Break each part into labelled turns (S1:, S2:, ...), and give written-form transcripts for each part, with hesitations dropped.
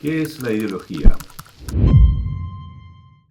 S1: ¿Qué es la ideología?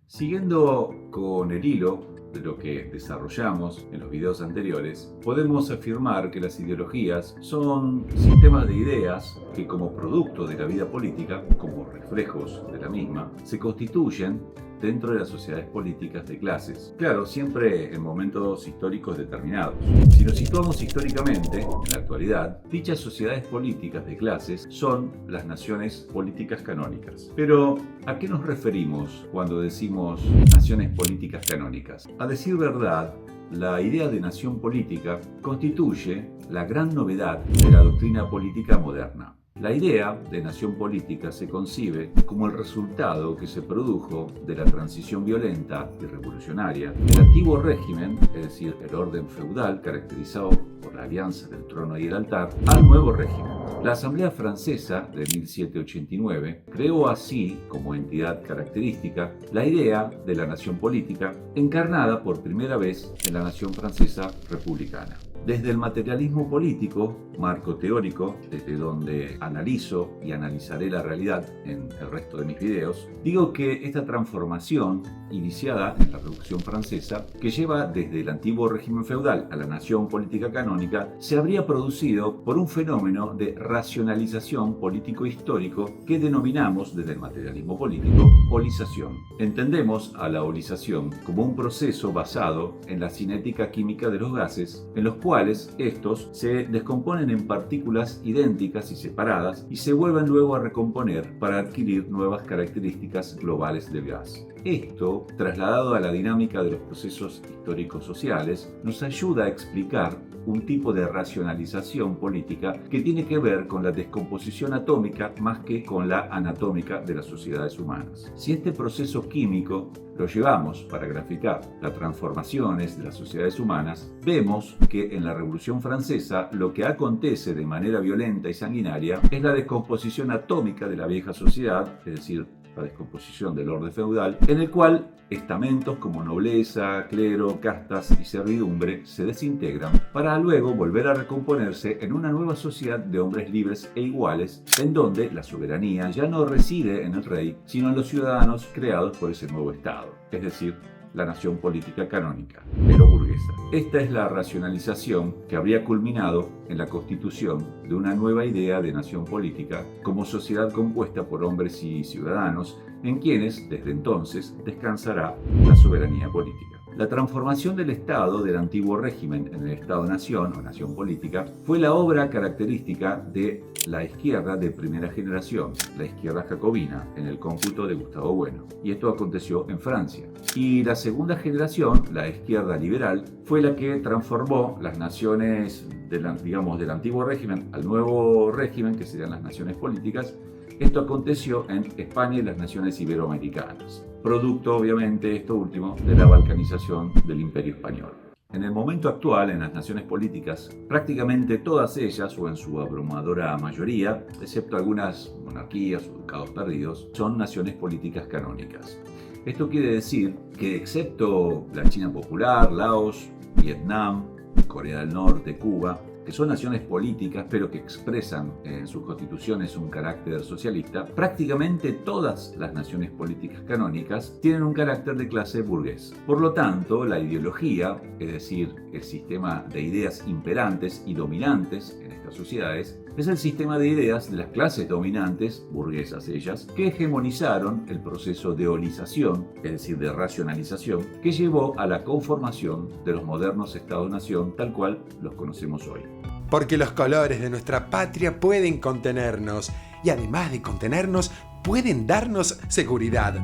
S1: Siguiendo con el hilo de lo que desarrollamos en los videos anteriores, podemos afirmar que las ideologías son sistemas de ideas que, como producto de la vida política, como reflejos de la misma, se constituyen dentro de las sociedades políticas de clases. Claro, siempre en momentos históricos determinados. Si nos situamos históricamente, en la actualidad, dichas sociedades políticas de clases son las naciones políticas canónicas. Pero, ¿a qué nos referimos cuando decimos naciones políticas canónicas? A decir verdad, la idea de nación política constituye la gran novedad de la doctrina política moderna. La idea de nación política se concibe como el resultado que se produjo de la transición violenta y revolucionaria del antiguo régimen, es decir, el orden feudal caracterizado por la alianza del trono y el altar, al nuevo régimen. La Asamblea Francesa de 1789 creó así, como entidad característica, la idea de la nación política, encarnada por primera vez en la nación francesa republicana. Desde el materialismo político, marco teórico, desde donde analizo y analizaré la realidad en el resto de mis videos, digo que esta transformación, iniciada en la Revolución Francesa, que lleva desde el antiguo régimen feudal a la nación política canónica, se habría producido por un fenómeno de racionalización político-histórico que denominamos desde el materialismo político holización. Entendemos a la holización como un proceso basado en la cinética química de los gases, en los cuales estos se descomponen en partículas idénticas y separadas y se vuelven luego a recomponer para adquirir nuevas características globales del gas. Esto, trasladado a la dinámica de los procesos históricos sociales, nos ayuda a explicar un tipo de racionalización política que tiene que ver con la descomposición atómica más que con la anatómica de las sociedades humanas. Si este proceso químico lo llevamos para graficar las transformaciones de las sociedades humanas, vemos que en la Revolución Francesa lo que acontece de manera violenta y sanguinaria es la descomposición atómica de la vieja sociedad, es decir, la descomposición del orden feudal, en el cual estamentos como nobleza, clero, castas y servidumbre se desintegran para luego volver a recomponerse en una nueva sociedad de hombres libres e iguales, en donde la soberanía ya no reside en el rey, sino en los ciudadanos creados por ese nuevo Estado, es decir, la nación política canónica, pero burguesa. Esta es la racionalización que habría culminado en la constitución de una nueva idea de nación política como sociedad compuesta por hombres y ciudadanos en quienes, desde entonces, descansará la soberanía política. La transformación del Estado del antiguo régimen en el Estado-nación o nación política fue la obra característica de la izquierda de primera generación, la izquierda jacobina, en el cómputo de Gustavo Bueno. Y esto aconteció en Francia. Y la segunda generación, la izquierda liberal, fue la que transformó las naciones del antiguo régimen al nuevo régimen, que serían las naciones políticas. Esto aconteció en España y las naciones iberoamericanas, producto obviamente esto último de la balcanización del Imperio Español. En el momento actual, en las naciones políticas, prácticamente todas ellas, o en su abrumadora mayoría, excepto algunas monarquías o ducados perdidos, son naciones políticas canónicas. Esto quiere decir que excepto la China popular, Laos, Vietnam, Corea del Norte, Cuba, que son naciones políticas pero que expresan en sus constituciones un carácter socialista, prácticamente todas las naciones políticas canónicas tienen un carácter de clase burgués. Por lo tanto, la ideología, es decir, el sistema de ideas imperantes y dominantes en estas sociedades, es el sistema de ideas de las clases dominantes, burguesas ellas, que hegemonizaron el proceso de holización, es decir, de racionalización, que llevó a la conformación de los modernos Estados-nación tal cual los conocemos hoy.
S2: Porque los colores de nuestra patria pueden contenernos y además de contenernos, pueden darnos seguridad.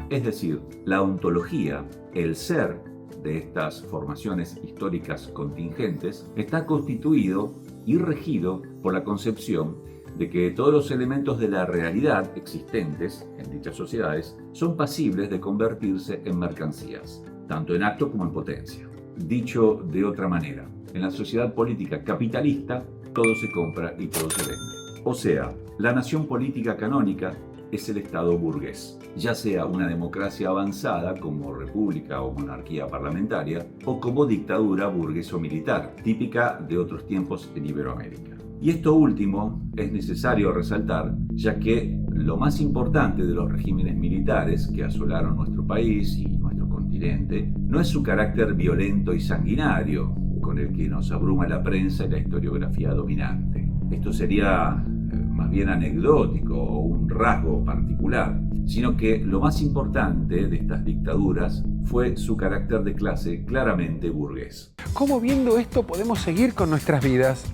S1: Es decir, la ontología, el ser de estas formaciones históricas contingentes, está constituido y regido por la concepción de que todos los elementos de la realidad existentes en dichas sociedades son pasibles de convertirse en mercancías, tanto en acto como en potencia. Dicho de otra manera, en la sociedad política capitalista, todo se compra y todo se vende. O sea, la nación política canónica es el Estado burgués, ya sea una democracia avanzada como república o monarquía parlamentaria, o como dictadura burgueso-militar, típica de otros tiempos en Iberoamérica. Y esto último es necesario resaltar, ya que lo más importante de los regímenes militares que asolaron nuestro país y nuestro continente no es su carácter violento y sanguinario, con el que nos abruma la prensa y la historiografía dominante. Esto sería más bien anecdótico o un rasgo particular, sino que lo más importante de estas dictaduras fue su carácter de clase claramente burgués.
S2: ¿Cómo viendo esto podemos seguir con nuestras vidas?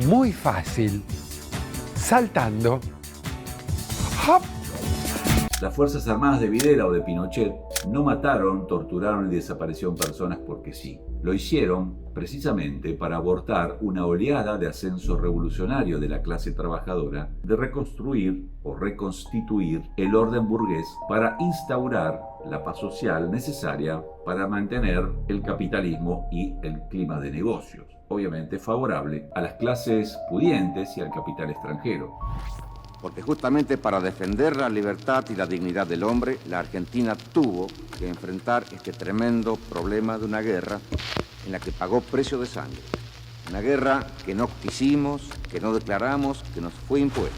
S2: Muy fácil. Saltando. ¡Hop!
S1: Las Fuerzas Armadas de Videla o de Pinochet no mataron, torturaron y desaparecieron personas porque sí. Lo hicieron precisamente para abortar una oleada de ascenso revolucionario de la clase trabajadora, de reconstruir o reconstituir el orden burgués para instaurar la paz social necesaria para mantener el capitalismo y el clima de negocios, obviamente favorable a las clases pudientes y al capital extranjero.
S3: Porque justamente para defender la libertad y la dignidad del hombre, la Argentina tuvo que enfrentar este tremendo problema de una guerra en la que pagó precio de sangre. Una guerra que no quisimos, que no declaramos, que nos fue impuesta.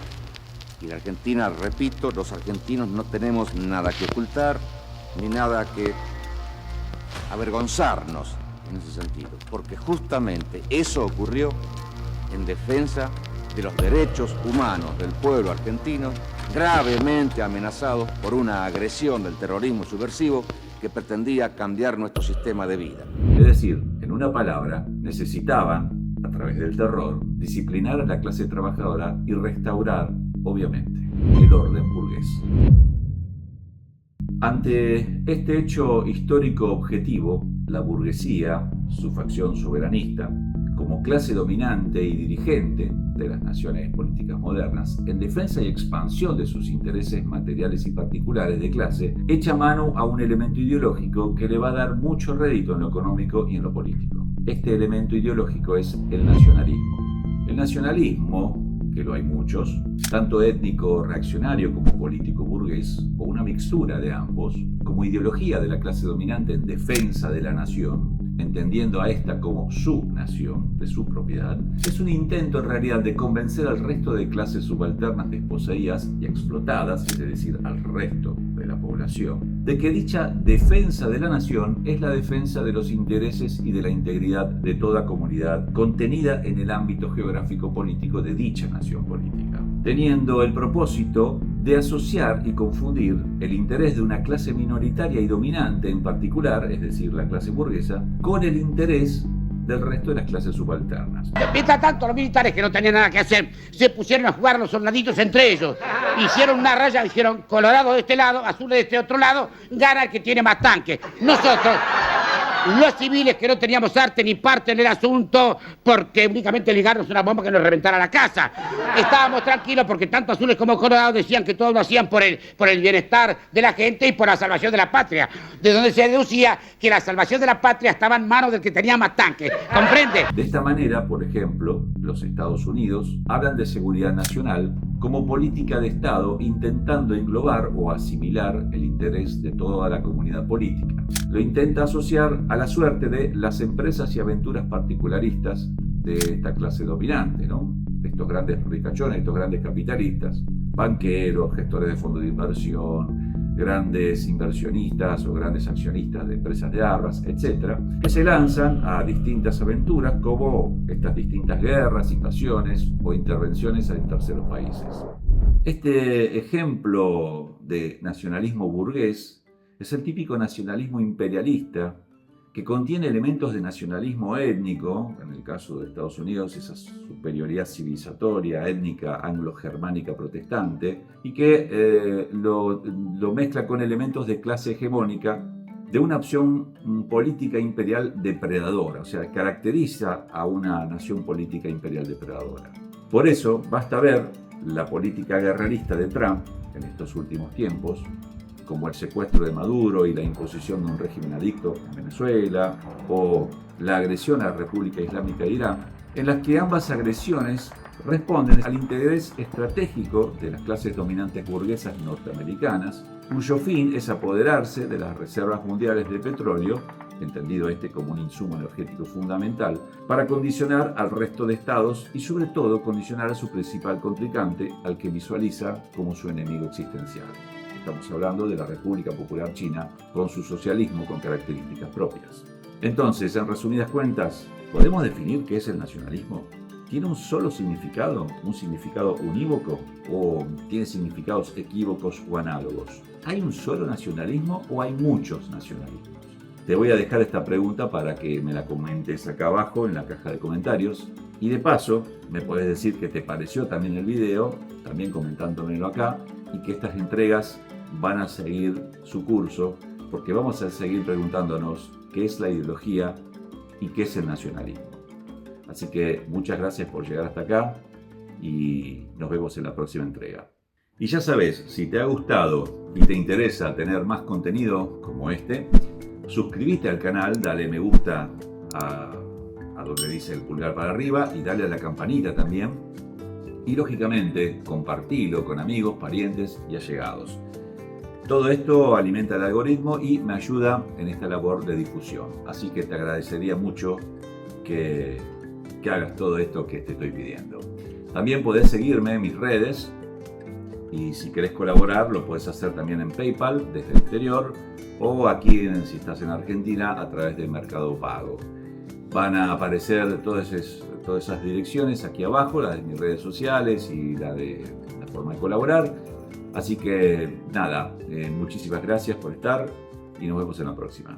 S3: Y la Argentina, repito, los argentinos no tenemos nada que ocultar, ni nada que avergonzarnos en ese sentido. Porque justamente eso ocurrió en defensa de los derechos humanos del pueblo argentino, gravemente amenazados por una agresión del terrorismo subversivo que pretendía cambiar nuestro sistema de vida.
S1: Es decir, en una palabra, necesitaban, a través del terror, disciplinar a la clase trabajadora y restaurar, obviamente, el orden burgués. Ante este hecho histórico objetivo, la burguesía, su facción soberanista, como clase dominante y dirigente de las naciones políticas modernas, en defensa y expansión de sus intereses materiales y particulares de clase, echa mano a un elemento ideológico que le va a dar mucho rédito en lo económico y en lo político. Este elemento ideológico es el nacionalismo. El nacionalismo, que lo hay muchos, tanto étnico reaccionario como político burgués, o una mixtura de ambos, como ideología de la clase dominante en defensa de la nación, entendiendo a esta como su nación, de su propiedad, es un intento en realidad de convencer al resto de clases subalternas desposeídas y explotadas, es decir, al resto de la población, de que dicha defensa de la nación es la defensa de los intereses y de la integridad de toda comunidad contenida en el ámbito geográfico político de dicha nación política, teniendo el propósito de asociar y confundir el interés de una clase minoritaria y dominante en particular, es decir, la clase burguesa, con el interés del resto de las clases subalternas.
S4: Mientras tanto, los militares, que no tenían nada que hacer, se pusieron a jugar a los soldaditos entre ellos. Hicieron una raya, hicieron colorado de este lado, azul de este otro lado, gana el que tiene más tanques. Nosotros, los civiles, que no teníamos arte ni parte en el asunto, porque únicamente ligarnos una bomba que nos reventara la casa. Estábamos tranquilos porque tanto azules como colorados decían que todos lo hacían por el bienestar de la gente y por la salvación de la patria, de donde se deducía que la salvación de la patria estaba en manos del que tenía más tanques. ¿Comprende?
S1: De esta manera, por ejemplo, los Estados Unidos hablan de seguridad nacional como política de Estado, intentando englobar o asimilar el interés de toda la comunidad política. Lo intenta asociar a la suerte de las empresas y aventuras particularistas de esta clase dominante, ¿no? De estos grandes ricachones, estos grandes capitalistas, banqueros, gestores de fondos de inversión, grandes inversionistas o grandes accionistas de empresas de armas, etc., que se lanzan a distintas aventuras como estas distintas guerras, invasiones o intervenciones en terceros países. Este ejemplo de nacionalismo burgués es el típico nacionalismo imperialista que contiene elementos de nacionalismo étnico, en el caso de Estados Unidos esa superioridad civilizatoria étnica anglo-germánica protestante, y que lo mezcla con elementos de clase hegemónica de una opción política imperial depredadora, o sea, caracteriza a una nación política imperial depredadora. Por eso basta ver la política guerrerista de Trump en estos últimos tiempos, como el secuestro de Maduro y la imposición de un régimen adicto en Venezuela, o la agresión a la República Islámica de Irán, en las que ambas agresiones responden al interés estratégico de las clases dominantes burguesas norteamericanas, cuyo fin es apoderarse de las reservas mundiales de petróleo entendido como un insumo energético fundamental, para condicionar al resto de estados y sobre todo condicionar a su principal contrincante, al que visualiza como su enemigo existencial. Estamos hablando de la República Popular China con su socialismo con características propias. Entonces, en resumidas cuentas, ¿podemos definir qué es el nacionalismo? ¿Tiene un solo significado, un significado unívoco, o tiene significados equívocos o análogos? ¿Hay un solo nacionalismo o hay muchos nacionalismos? Te voy a dejar esta pregunta para que me la comentes acá abajo en la caja de comentarios. Y de paso, me puedes decir qué te pareció también el video, también comentándomelo acá, y que estas entregas van a seguir su curso, porque vamos a seguir preguntándonos qué es la ideología y qué es el nacionalismo. Así que muchas gracias por llegar hasta acá y nos vemos en la próxima entrega. Y ya sabes, si te ha gustado y te interesa tener más contenido como este, suscríbete al canal, dale me gusta a donde dice el pulgar para arriba y dale a la campanita también. Y lógicamente, compartilo con amigos, parientes y allegados. Todo esto alimenta el algoritmo y me ayuda en esta labor de difusión. Así que te agradecería mucho que hagas todo esto que te estoy pidiendo. También podés seguirme en mis redes y si querés colaborar lo puedes hacer también en PayPal desde el exterior o aquí si estás en Argentina a través de Mercado Pago. Van a aparecer todas esas direcciones aquí abajo, las de mis redes sociales y la forma de colaborar. Así que nada, muchísimas gracias por estar y nos vemos en la próxima.